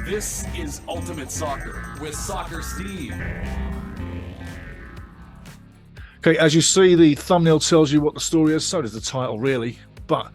This is Ultimate Soccer with Soccer Steve. Okay, as you see, the thumbnail tells you what the story is, so does the title, really. But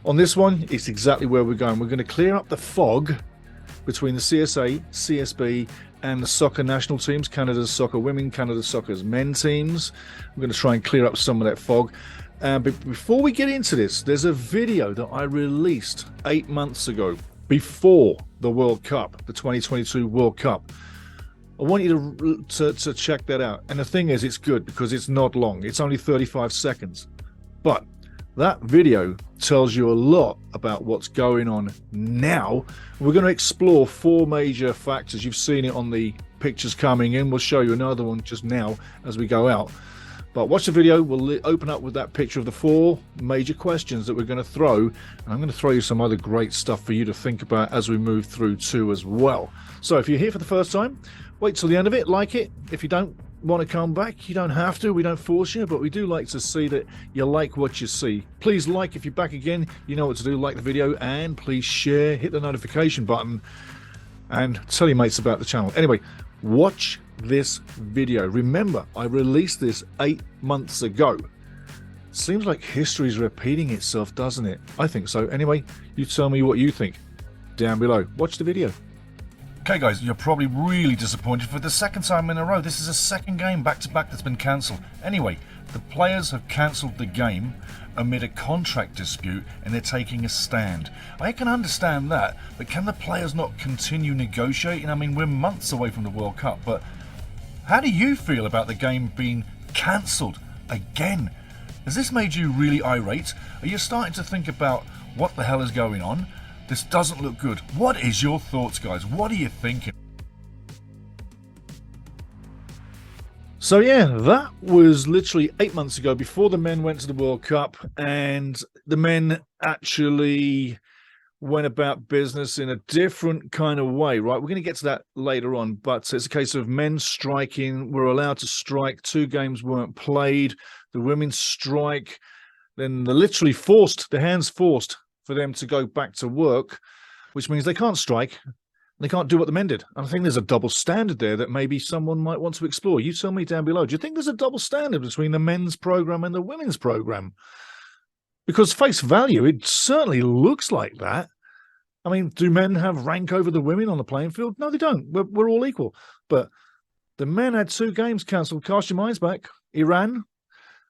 on this one, it's exactly where we're going. We're going to clear up the fog between the CSA, CSB, and the soccer national teams, Canada's soccer women, Canada's soccer's men teams. We're going to try and clear up some of that fog. But before we get into this, there's a video that I released 8 months ago, before the World Cup, the 2022 World Cup. I want you to check that out. And the thing is, it's good because it's not long. It's only 35 seconds. But that video tells you a lot about what's going on now. We're going to explore 4 major factors. You've seen it on the pictures coming in. We'll show you another one just now as we go out. But watch the video. We'll open up with that picture of the 4 major questions that we're going to throw. And I'm going to throw you some other great stuff for you to think about as we move through too as well. So if you're here for the first time, wait till the end of it, like it. If you don't want to come back, you don't have to. We don't force you, but we do like to see that you like what you see. Please like if you're back again. You know what to do. Like the video and please share, hit the notification button and tell your mates about the channel. Anyway, watch this video. Remember, I released this 8 months ago. Seems like history's repeating itself, doesn't it? I think so. Anyway, you tell me what you think down below. Watch the video. Okay guys, you're probably really disappointed for the second time in a row. This is a second game back-to-back that's been cancelled. Anyway, the players have cancelled the game amid a contract dispute and they're taking a stand. I can understand that, but can the players not continue negotiating? I mean, we're months away from the World Cup, but how do you feel about the game being cancelled again? Has this made you really irate? Are you starting to think about what the hell is going on? This doesn't look good. What is your thoughts, guys? What are you thinking? So yeah, that was literally 8 months ago, before the men went to the World Cup, and the men actually went about business in a different kind of way, right? We're going to get to that later on, but it's a case of men striking. We're allowed to strike. 2 games weren't played. The women strike. Then they're literally forced, the hands forced for them to go back to work, which means they can't strike. They can't do what the men did. And I think there's a double standard there that maybe someone might want to explore. You tell me down below. Do you think there's a double standard between the men's program and the women's program? Because face value, it certainly looks like that. I mean, do men have rank over the women on the playing field? No, they don't. We're all equal. But the men had 2 games cancelled. Cast your minds back. Iran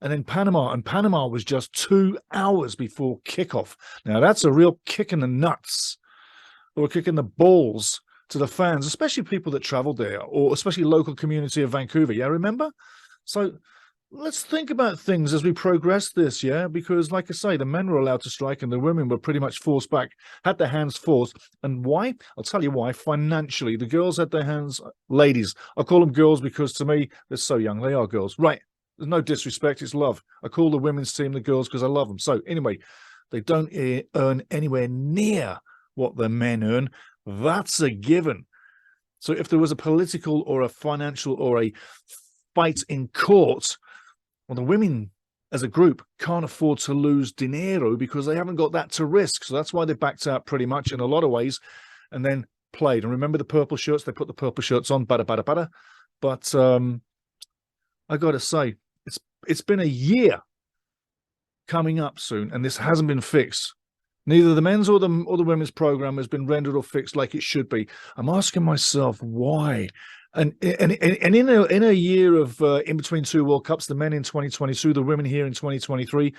and then Panama. And Panama was just 2 hours before kickoff. Now, that's a real kick in the nuts, or a kick in the balls to the fans, especially people that traveled there, or especially local community of Vancouver. Yeah, remember? So let's think about things as we progress this, yeah? Because like I say, the men were allowed to strike and the women were pretty much forced back, had their hands forced. And why? I'll tell you why. Financially, the girls had their hands, ladies. I call them girls because to me, they're so young. They are girls. Right. There's no disrespect. It's love. I call the women's team the girls because I love them. So anyway, they don't earn anywhere near what the men earn. That's a given. So if there was a political or a financial or a fight in court, well, the women as a group can't afford to lose dinero because they haven't got that to risk. So that's why they backed out pretty much in a lot of ways and then played. And remember the purple shirts? They put the purple shirts on, bada. But I got to say, it's been a year coming up soon, and this hasn't been fixed. Neither the men's or the women's program has been rendered or fixed like it should be. I'm asking myself why. And in a year of in between 2 World Cups, the men in 2022, the women here in 2023,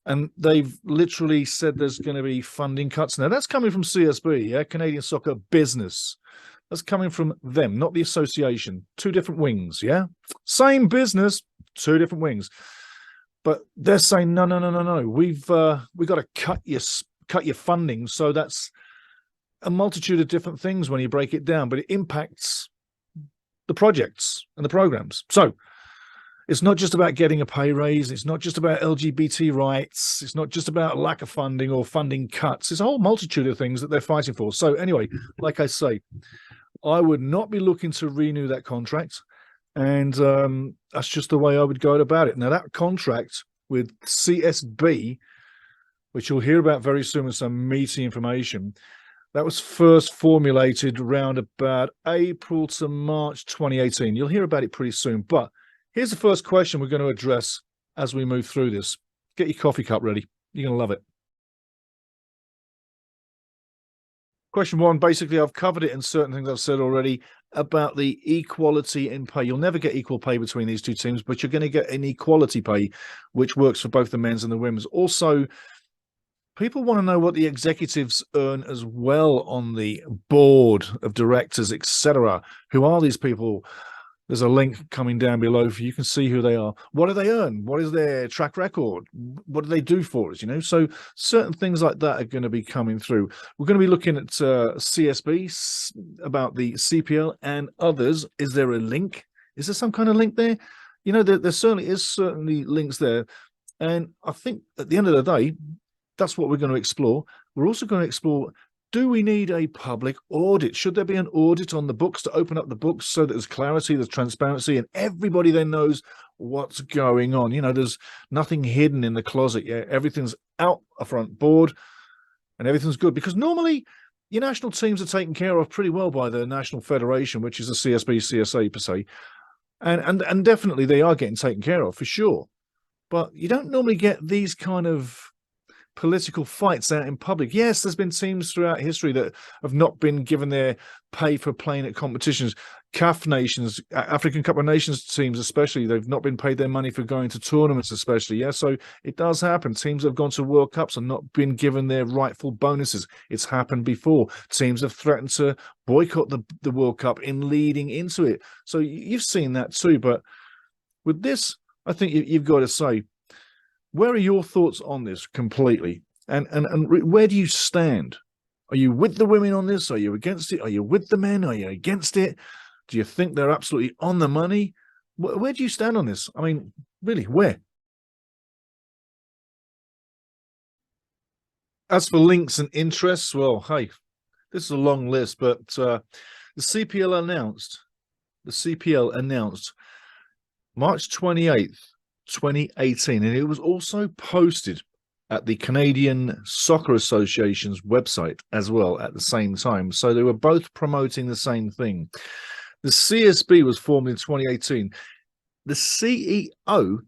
and they've literally said there's going to be funding cuts. Now that's coming from CSB, yeah, Canadian Soccer Business. That's coming from them, not the association. 2 different wings, yeah, same business, 2 different wings. But they're saying no. We've got to cut your funding. So that's a multitude of different things when you break it down, but it impacts the projects and the programs. So it's not just about getting a pay raise. It's not just about LGBT rights. It's not just about lack of funding or funding cuts. It's a whole multitude of things that they're fighting for. So anyway, like I say, I would not be looking to renew that contract. And that's just the way I would go about it. Now, that contract with CSB, which you'll hear about very soon with some meaty information, That was first formulated around about April to March 2018. You'll hear about it pretty soon. But here's the first question we're going to address as we move through this. Get your coffee cup ready. You're going to love it. Question one, basically, I've covered it in certain things I've said already about the equality in pay. You'll never get equal pay between these two teams, but you're going to get an equality pay, which works for both the men's and the women's. Also, people want to know what the executives earn as well on the board of directors, etc. Who are these people? There's a link coming down below for you can see who they are. What do they earn? What is their track record? What do they do for us? So certain things like that are going to be coming through. We're going to be looking at CSB, about the CPL and others. Is there a link? Is there some kind of link there? There certainly is links there. And I think at the end of the day, that's what we're going to explore. We're also going to explore, do we need a public audit? Should there be an audit on the books to open up the books so that there's clarity, there's transparency, and everybody then knows what's going on? There's nothing hidden in the closet. Yeah, everything's out a front board and everything's good. Because normally your national teams are taken care of pretty well by the National Federation, which is the CSB, CSA per se. And definitely they are getting taken care of for sure. But you don't normally get these kind of political fights out in public. Yes, there's been teams throughout history that have not been given their pay for playing at competitions. CAF nations, African Cup of Nations teams especially, they've not been paid their money for going to tournaments especially. Yeah, so it does happen. Teams have gone to World Cups and not been given their rightful bonuses. It's happened before. Teams have threatened to boycott the World Cup in leading into it. So you've seen that too. But with this, I think you've got to say, where are your thoughts on this completely? And where do you stand? Are you with the women on this? Are you against it? Are you with the men? Are you against it? Do you think they're absolutely on the money? Where do you stand on this? I mean, really, where? As for links and interests, well, hey, this is a long list, but the CPL announced March 28th, 2018, and it was also posted at the Canadian Soccer Association's website as well at the same time. So they were both promoting the same thing. The CSB was formed in 2018. The CEO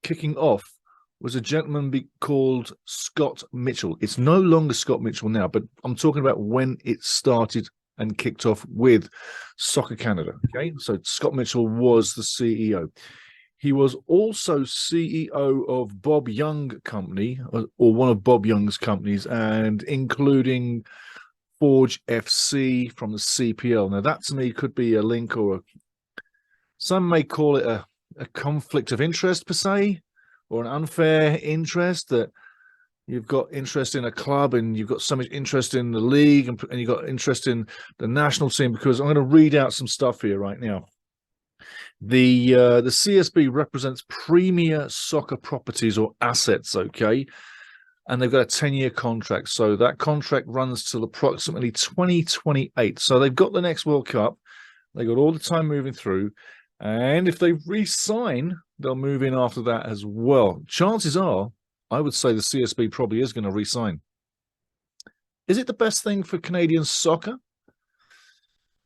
kicking off was a gentleman called Scott Mitchell. It's no longer Scott Mitchell now, but I'm talking about when it started and kicked off with Soccer Canada. Okay, so Scott Mitchell was the CEO. He was also CEO of Bob Young Company, or one of Bob Young's companies, and including Forge FC from the CPL. Now, that to me could be a link, or some may call it a conflict of interest per se, or an unfair interest, that you've got interest in a club and you've got so much interest in the league and you've got interest in the national team. Because I'm going to read out some stuff here right now. The CSB represents premier soccer properties or assets, okay? And they've got a 10-year contract. So that contract runs till approximately 2028. So they've got the next World Cup. They've got all the time moving through. And if they re-sign, they'll move in after that as well. Chances are, I would say the CSB probably is going to re-sign. Is it the best thing for Canadian soccer?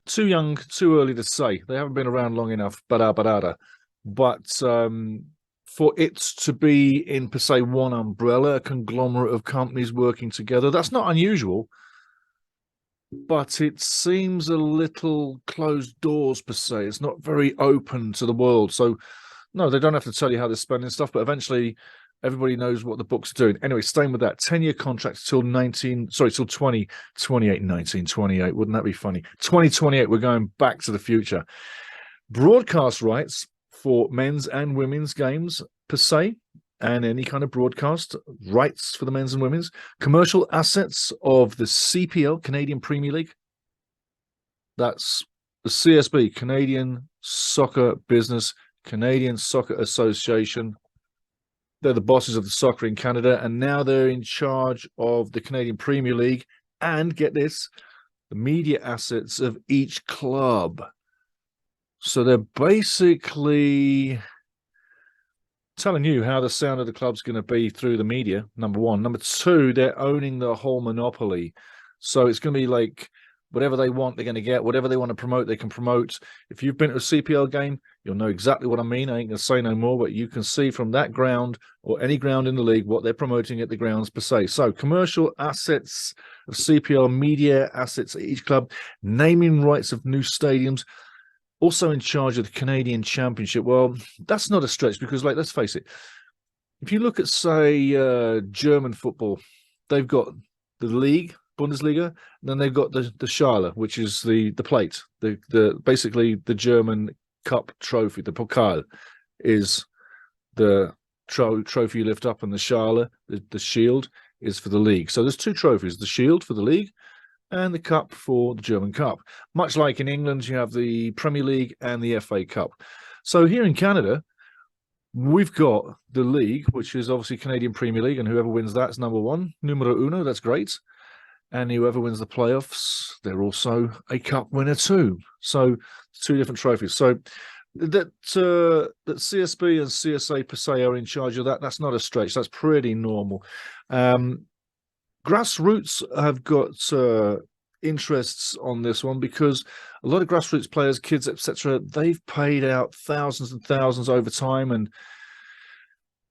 Too young, too early to say. They haven't been around long enough, but for it to be in, per se, one umbrella, a conglomerate of companies working together, that's not unusual. But it seems a little closed doors, per se. It's not very open to the world. So, no, they don't have to tell you how they're spending stuff, but eventually everybody knows what the books are doing. Anyway, staying with that, 10-year contracts till 1928. Wouldn't that be funny? 2028, we're going back to the future. Broadcast rights for men's and women's games, per se, and any kind of broadcast rights for the men's and women's. Commercial assets of the CPL, Canadian Premier League. That's the CSB, Canadian Soccer Business, Canadian Soccer Association. They're the bosses of the soccer in Canada, and now they're in charge of the Canadian Premier League. And get this, the media assets of each club. So they're basically telling you how the sound of the club's going to be through the media, number one. Number two, they're owning the whole monopoly. So it's going to be like whatever they want, they're going to get. Whatever they want to promote, they can promote. If you've been to a CPL game, you'll know exactly what I mean. I ain't going to say no more, but you can see from that ground or any ground in the league what they're promoting at the grounds per se. So commercial assets of CPL, media assets at each club, naming rights of new stadiums, also in charge of the Canadian Championship. Well, that's not a stretch because, like, let's face it, if you look at, say, German football, they've got the league, Bundesliga, and then they've got the Schale, which is the plate, the basically the German Cup trophy. The Pokal is the trophy you lift up, and the Schale, the shield, is for the league. So there's two trophies: the shield for the league, and the cup for the German Cup. Much like in England, you have the Premier League and the FA Cup. So here in Canada, we've got the league, which is obviously Canadian Premier League, and whoever wins that's number one, numero uno, that's great. And whoever wins the playoffs, they're also a cup winner too. So two different trophies. So that CSB and CSA per se are in charge of that. That's not a stretch. That's pretty normal. Grassroots have got interests on this one because a lot of grassroots players, kids, etc., they've paid out thousands and thousands over time, and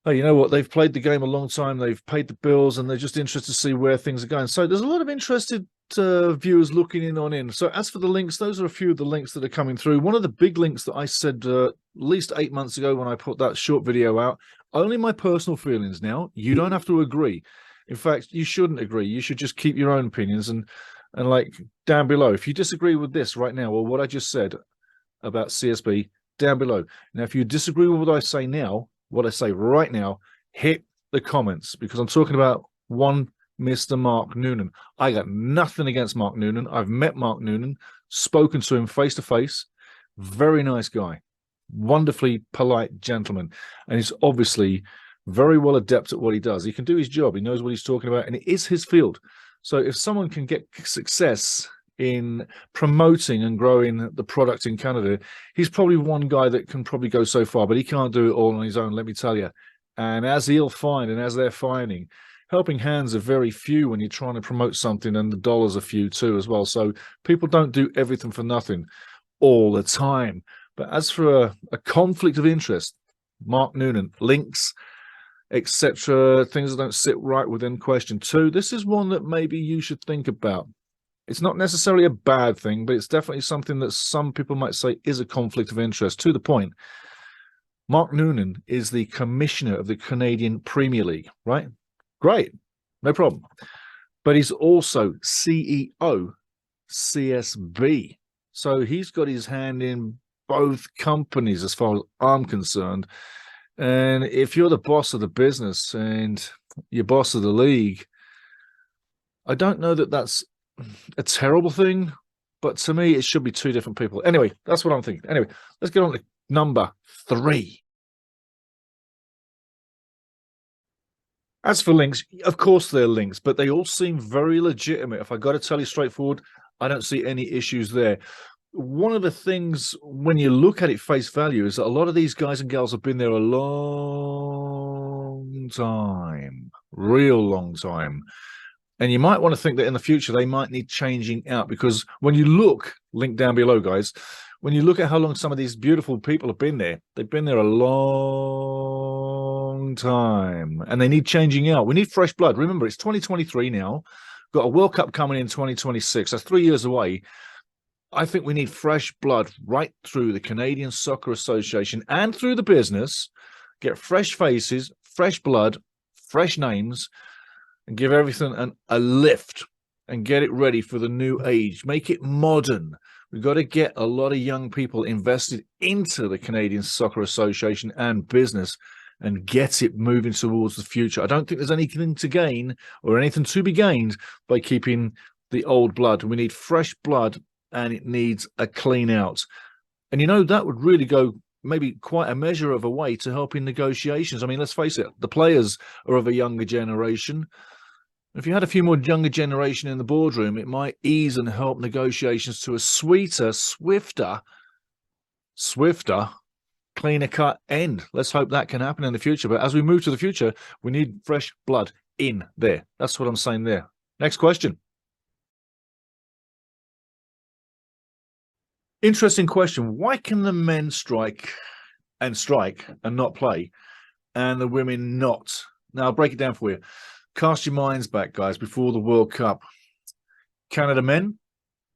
you know what? They've played the game a long time. They've paid the bills, and they're just interested to see where things are going. So there's a lot of interested viewers looking in on in. So as for the links, those are a few of the links that are coming through. One of the big links that I said at least 8 months ago when I put that short video out, only my personal feelings now. You don't have to agree. In fact, you shouldn't agree. You should just keep your own opinions and like down below. If you disagree with this right now or what I just said about CSB, down below. Now, if you disagree with what I say now, what I say right now, hit the comments, because I'm talking about one Mr. Mark Noonan. I got nothing against Mark Noonan. I've met Mark Noonan, spoken to him face to face. Very nice guy, wonderfully polite gentleman, and he's obviously very well adept at what he does. He can do his job. He knows what he's talking about, and it is his field. So if someone can get success in promoting and growing the product in Canada, he's probably one guy that can probably go so far, but he can't do it all on his own, let me tell you. And as he'll find, and as they're finding, helping hands are very few when you're trying to promote something, and the dollars are few too as well. So people don't do everything for nothing all the time. But as for a conflict of interest, Mark Noonan, links, etc., things that don't sit right within question two, this is one that maybe you should think about. It's not necessarily a bad thing, but it's definitely something that some people might say is a conflict of interest. To the point, Mark Noonan is the commissioner of the Canadian Premier League, right? Great, no problem. But he's also CEO, CSB. So he's got his hand in both companies as far as I'm concerned. And if you're the boss of the business and you're boss of the league, I don't know that that's a terrible thing, but to me, it should be two different people. Anyway, that's what I'm thinking. Anyway, let's get on to number 3. As for links, of course they're links, but they all seem very legitimate. If I got to tell you straightforward, I don't see any issues there. One of the things when you look at it face value is that a lot of these guys and gals have been there a long time, real long time. And you might want to think that in the future, they might need changing out, because when you look, link down below, guys, when you look at how long some of these beautiful people have been there, they've been there a long time, and they need changing out. We need fresh blood. Remember, it's 2023 now. Got a World Cup coming in 2026. That's 3 years away. I think we need fresh blood right through the Canadian Soccer Association and through the business. Get fresh faces, fresh blood, fresh names, and give everything a lift and get it ready for the new age. Make it modern. We've got to get a lot of young people invested into the Canadian Soccer Association and business and get it moving towards the future. I don't think there's anything to gain or anything to be gained by keeping the old blood. We need fresh blood, and it needs a clean out. And, you know, that would really go maybe quite a measure of a way to help in negotiations. I mean, let's face it, the players are of a younger generation. If you had a few more younger generation in the boardroom, it might ease and help negotiations to a sweeter, swifter, cleaner cut end. Let's hope that can happen in the future. But as we move to the future, we need fresh blood in there. That's what I'm saying there. Next question. Interesting question. Why can the men strike and not play, and the women not? Now, I'll break it down for you. Cast your minds back, guys, before the World Cup. Canada men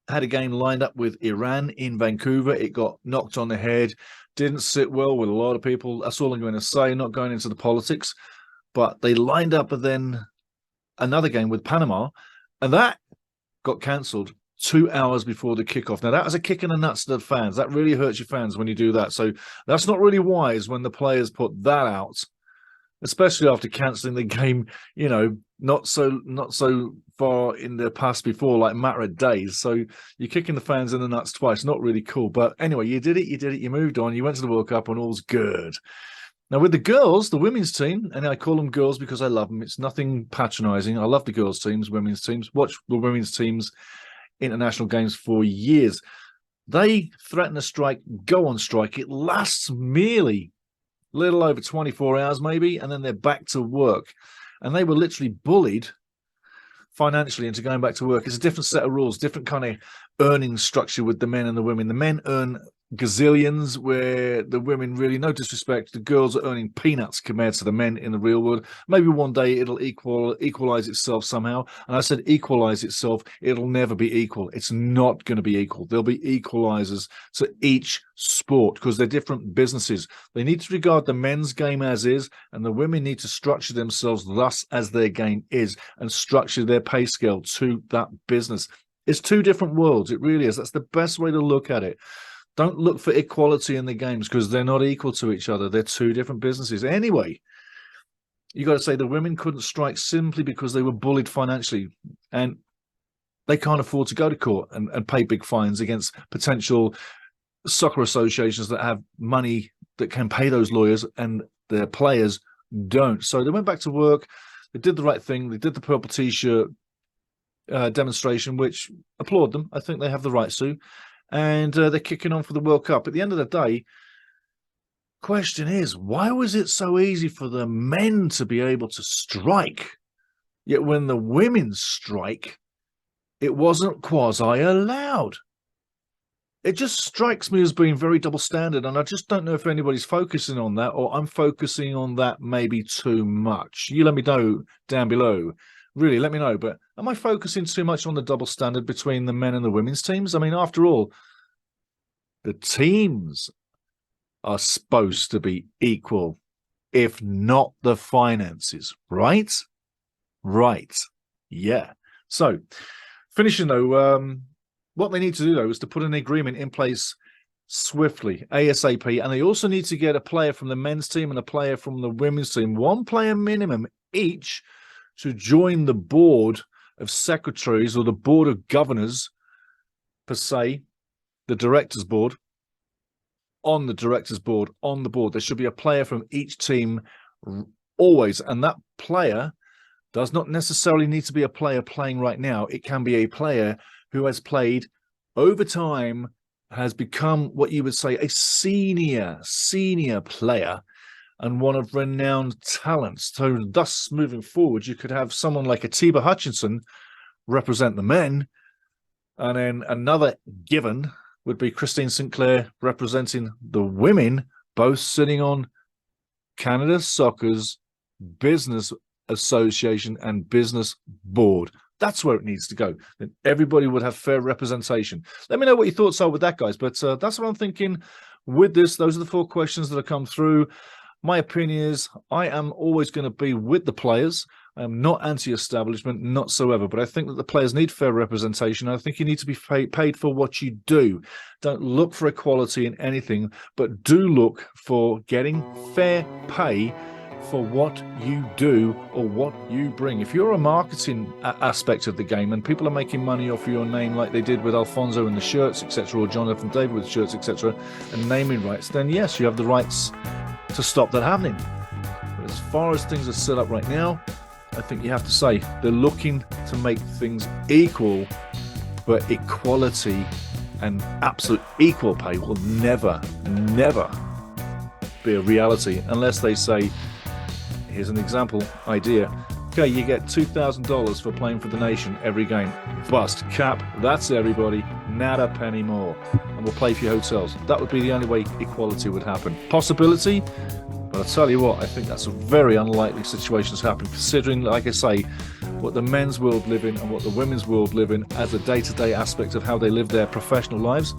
had a game lined up with Iran in Vancouver. It got knocked on the head. Didn't sit well with a lot of people. That's all I'm going to say, not going into the politics. But they lined up then another game with Panama, and that got cancelled 2 hours before the kickoff. Now, that was a kick in the nuts to the fans. That really hurts your fans when you do that. So that's not really wise when the players put that out, especially after cancelling the game, not so far in the past before, like a matter of days. So you're kicking the fans in the nuts twice. Not really cool. But anyway, you did it. You moved on. You went to the World Cup and all's good. Now, with the girls, the women's team, and I call them girls because I love them. It's nothing patronizing. I love the girls' teams, women's teams. Watch the women's teams international games for years. They threaten a strike, go on strike. It lasts merely a little over 24 hours maybe, and then they're back to work. And they were literally bullied financially into going back to work. It's a different set of rules, different kind of earning structure with the men and the women. The men earn gazillions, where the women, really, no disrespect, the girls are earning peanuts compared to the men in the real world. Maybe one day it'll equalize itself somehow. And I said equalize itself. It'll never be equal. It's not going to be equal. There'll be equalizers to each sport because they're different businesses. They need to regard the men's game as is, and the women need to structure themselves thus as their game is, and structure their pay scale to that business. It's two different worlds. It really is. That's the best way to look at it. Don't look for equality in the games because they're not equal to each other. They're two different businesses. Anyway, you got to say the women couldn't strike simply because they were bullied financially, and they can't afford to go to court and pay big fines against potential soccer associations that have money that can pay those lawyers, and their players don't. So they went back to work. They did the right thing. They did the purple T-shirt demonstration, which applaud them. I think they have the right to. And they're kicking on for the World Cup. At the end of the day, question is, why was it so easy for the men to be able to strike, yet when the women strike, it wasn't quasi-allowed? It just strikes me as being very double standard, and I just don't know if anybody's focusing on that, or I'm focusing on that maybe too much. You let me know down below. Really, let me know. But am I focusing too much on the double standard between the men and the women's teams? I mean, after all, the teams are supposed to be equal, if not the finances, right? Right. Yeah. So, finishing though, what they need to do though is to put an agreement in place swiftly, ASAP, and they also need to get a player from the men's team and a player from the women's team, one player minimum each, to join the board of secretaries or the board of governors, per se, the directors board. On the directors board, on the board, there should be a player from each team always. And that player does not necessarily need to be a player playing right now. It can be a player who has played over time, has become what you would say a senior player, and one of renowned talents. So thus, moving forward, you could have someone like Atiba Hutchinson represent the men, and then another given would be Christine Sinclair representing the women, both sitting on Canada Soccer's Business Association and Business Board. That's where it needs to go. Then everybody would have fair representation. Let me know what your thoughts are with that, guys. But that's what I'm thinking with this. Those are the 4 questions that have come through. My opinion is I am always going to be with the players. I am not anti-establishment, not so ever, but I think that the players need fair representation. I think you need to be paid for what you do. Don't look for equality in anything, but do look for getting fair pay for what you do or what you bring. If you're a marketing aspect of the game and people are making money off your name like they did with Alfonso and the shirts, etc., or Jonathan David with shirts, etc., and naming rights, then yes, you have the rights to stop that happening. But as far as things are set up right now, I think you have to say they're looking to make things equal, but equality and absolute equal pay will never be a reality unless they say, here's an example idea, okay, you get $2,000 for playing for the nation every game. Bust. Cap. That's everybody. not a penny more, and we'll pay for your hotels. That would be the only way equality would happen. Possibility, but I'll tell you what, I think that's a very unlikely situation to happen, considering, like I say, what the men's world live in and what the women's world live in as a day-to-day aspect of how they live their professional lives.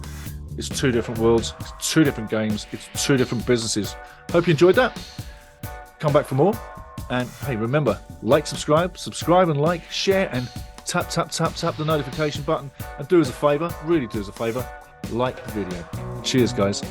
It's two different worlds, it's two different games, it's two different businesses. Hope you enjoyed that. Come back for more. And hey, remember, like, subscribe and like, share, and tap the notification button. And do us a favor, really do us a favor, like the video. Cheers, guys.